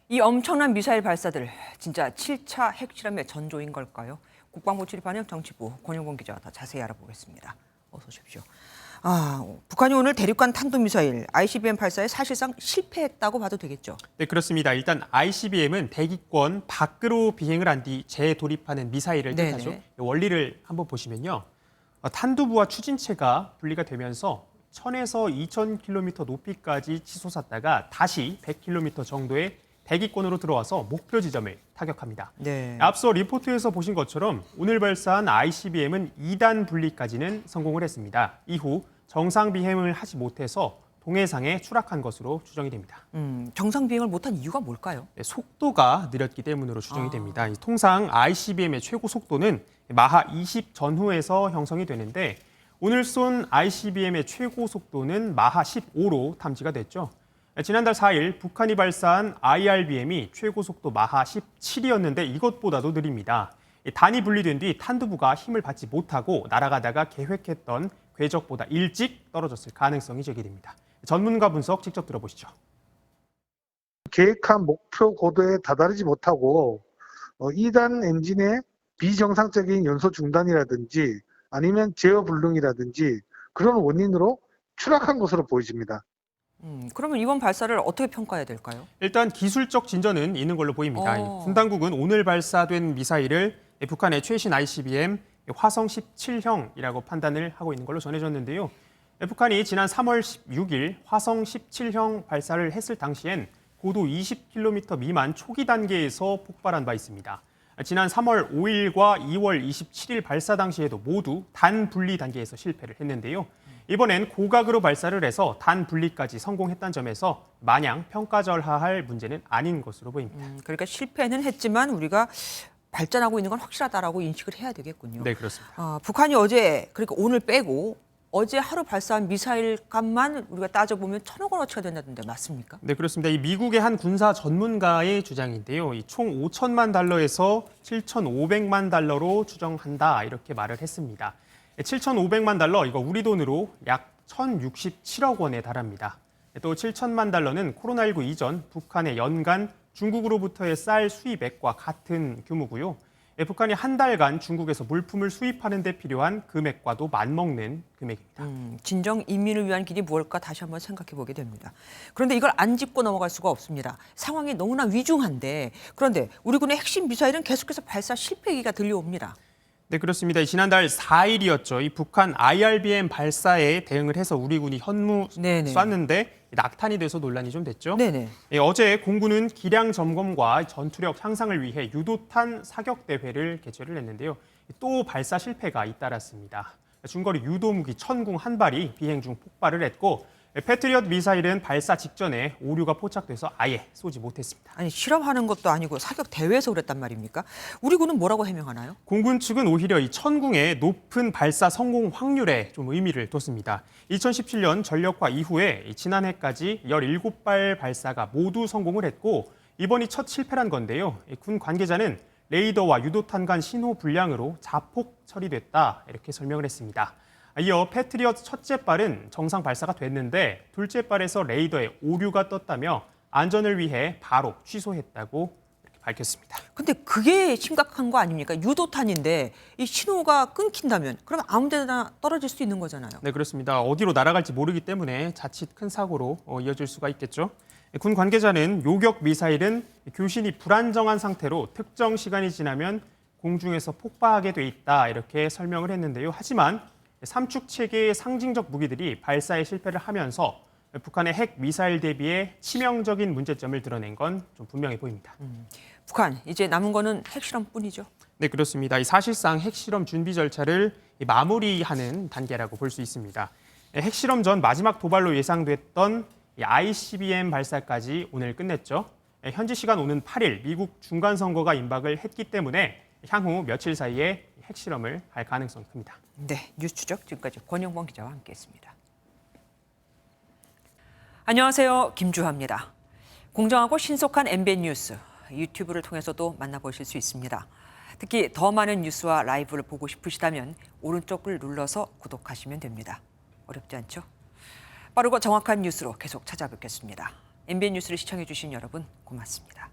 이 엄청난 미사일 발사들 진짜 7차 핵실험의 전조인 걸까요? 국방부 출입하는 정치부 권영권 기자와 더 자세히 알아보겠습니다. 어서 오십시오. 북한이 오늘 대륙간 탄도미사일 ICBM 발사에 사실상 실패했다고 봐도 되겠죠? 네, 그렇습니다. 일단 ICBM은 대기권 밖으로 비행을 한 뒤 재도립하는 미사일을 뜻하죠. 네네. 원리를 한번 보시면요. 탄두부와 추진체가 분리가 되면서 1000에서 2000km 높이까지 치솟았다가 다시 100km 정도의 대기권으로 들어와서 목표 지점을 타격합니다. 네. 앞서 리포트에서 보신 것처럼 오늘 발사한 ICBM은 2단 분리까지는 성공을 했습니다. 이후 정상 비행을 하지 못해서 동해상에 추락한 것으로 추정이 됩니다. 정상 비행을 못한 이유가 뭘까요? 네, 속도가 느렸기 때문으로 추정이 됩니다. 통상 ICBM의 최고 속도는 마하 20 전후에서 형성이 되는데 오늘 쏜 ICBM의 최고 속도는 마하 15로 탐지가 됐죠. 지난달 4일 북한이 발사한 IRBM이 최고 속도 마하 17이었는데 이것보다도 느립니다. 단이 분리된 뒤 탄두부가 힘을 받지 못하고 날아가다가 계획했던 궤적보다 일찍 떨어졌을 가능성이 제기됩니다. 전문가 분석 직접 들어보시죠. 계획한 목표 고도에 다다르지 못하고 2단 엔진의 비정상적인 연소 중단이라든지 아니면 제어 불능이라든지 그런 원인으로 추락한 것으로 보여집니다. 그러면 이번 발사를 어떻게 평가해야 될까요? 일단 기술적 진전은 있는 걸로 보입니다. 군 당국은 오늘 발사된 미사일을 북한의 최신 ICBM 화성 17형이라고 판단을 하고 있는 걸로 전해졌는데요. 북한이 지난 3월 16일 화성 17형 발사를 했을 당시엔 고도 20km 미만 초기 단계에서 폭발한 바 있습니다. 지난 3월 5일과 2월 27일 발사 당시에도 모두 단 분리 단계에서 실패를 했는데요. 이번엔 고각으로 발사를 해서 단 분리까지 성공했다는 점에서 마냥 평가절하할 문제는 아닌 것으로 보입니다. 그러니까 실패는 했지만 우리가 발전하고 있는 건 확실하다라고 인식을 해야 되겠군요. 네, 그렇습니다. 북한이 어제, 그러니까 오늘 빼고 어제 하루 발사한 미사일 값만 우리가 따져보면 1,000억 원어치가 된다던데 맞습니까? 네, 그렇습니다. 이 미국의 한 군사 전문가의 주장인데요. 총 5천만 달러에서 7,500만 달러로 추정한다 이렇게 말을 했습니다. 7,500만 달러, 이거 우리 돈으로 약 1,067억 원에 달합니다. 또 7천만 달러는 코로나19 이전 북한의 연간 중국으로부터의 쌀 수입액과 같은 규모고요. 북한이 한 달간 중국에서 물품을 수입하는 데 필요한 금액과도 맞먹는 금액입니다. 진정 인민을 위한 길이 무엇일까 다시 한번 생각해 보게 됩니다. 그런데 이걸 안 짚고 넘어갈 수가 없습니다. 상황이 너무나 위중한데 그런데 우리 군의 핵심 미사일은 계속해서 발사 실패 얘기가 들려옵니다. 네, 그렇습니다. 지난달 4일이었죠. 이 북한 IRBM 발사에 대응을 해서 우리 군이 현무 네네. 쐈는데 낙탄이 돼서 논란이 좀 됐죠. 네네. 어제 공군은 기량 점검과 전투력 향상을 위해 유도탄 사격 대회를 개최를 했는데요. 또 발사 실패가 잇따랐습니다. 중거리 유도무기 천궁 한 발이 비행 중 폭발을 했고 패트리엇 미사일은 발사 직전에 오류가 포착돼서 아예 쏘지 못했습니다. 아니 실험하는 것도 아니고 사격 대회에서 그랬단 말입니까? 우리 군은 뭐라고 해명하나요? 공군 측은 오히려 이 천궁의 높은 발사 성공 확률에 좀 의미를 뒀습니다. 2017년 전력화 이후에 지난해까지 17발 발사가 모두 성공을 했고 이번이 첫 실패란 건데요. 군 관계자는 레이더와 유도탄 간 신호 불량으로 자폭 처리됐다 이렇게 설명을 했습니다. 이어 패트리엇 첫째 발은 정상 발사가 됐는데 둘째 발에서 레이더에 오류가 떴다며 안전을 위해 바로 취소했다고 이렇게 밝혔습니다. 근데 그게 심각한 거 아닙니까? 유도탄인데 이 신호가 끊긴다면 그러면 아무 데나 떨어질 수 있는 거잖아요. 네, 그렇습니다. 어디로 날아갈지 모르기 때문에 자칫 큰 사고로 이어질 수가 있겠죠. 군 관계자는 요격 미사일은 교신이 불안정한 상태로 특정 시간이 지나면 공중에서 폭파하게 돼 있다 이렇게 설명을 했는데요. 하지만 삼축 체계의 상징적 무기들이 발사에 실패를 하면서 북한의 핵 미사일 대비에 치명적인 문제점을 드러낸 건 좀 분명해 보입니다. 북한 이제 남은 거는 핵실험뿐이죠. 네, 그렇습니다. 사실상 핵실험 준비 절차를 마무리하는 단계라고 볼 수 있습니다. 핵실험 전 마지막 도발로 예상됐던 ICBM 발사까지 오늘 끝냈죠. 현지 시간 오는 8일 미국 중간선거가 임박을 했기 때문에 향후 며칠 사이에 핵실험을 할 가능성이 큽니다. 네, 뉴스 추적 지금까지 권영권 기자와 함께했습니다. 안녕하세요, 김주하입니다. 공정하고 신속한 MBN 뉴스 유튜브를 통해서도 만나보실 수 있습니다. 특히 더 많은 뉴스와 라이브를 보고 싶으시다면 오른쪽을 눌러서 구독하시면 됩니다. 어렵지 않죠? 빠르고 정확한 뉴스로 계속 찾아뵙겠습니다. MBN 뉴스를 시청해 주신 여러분 고맙습니다.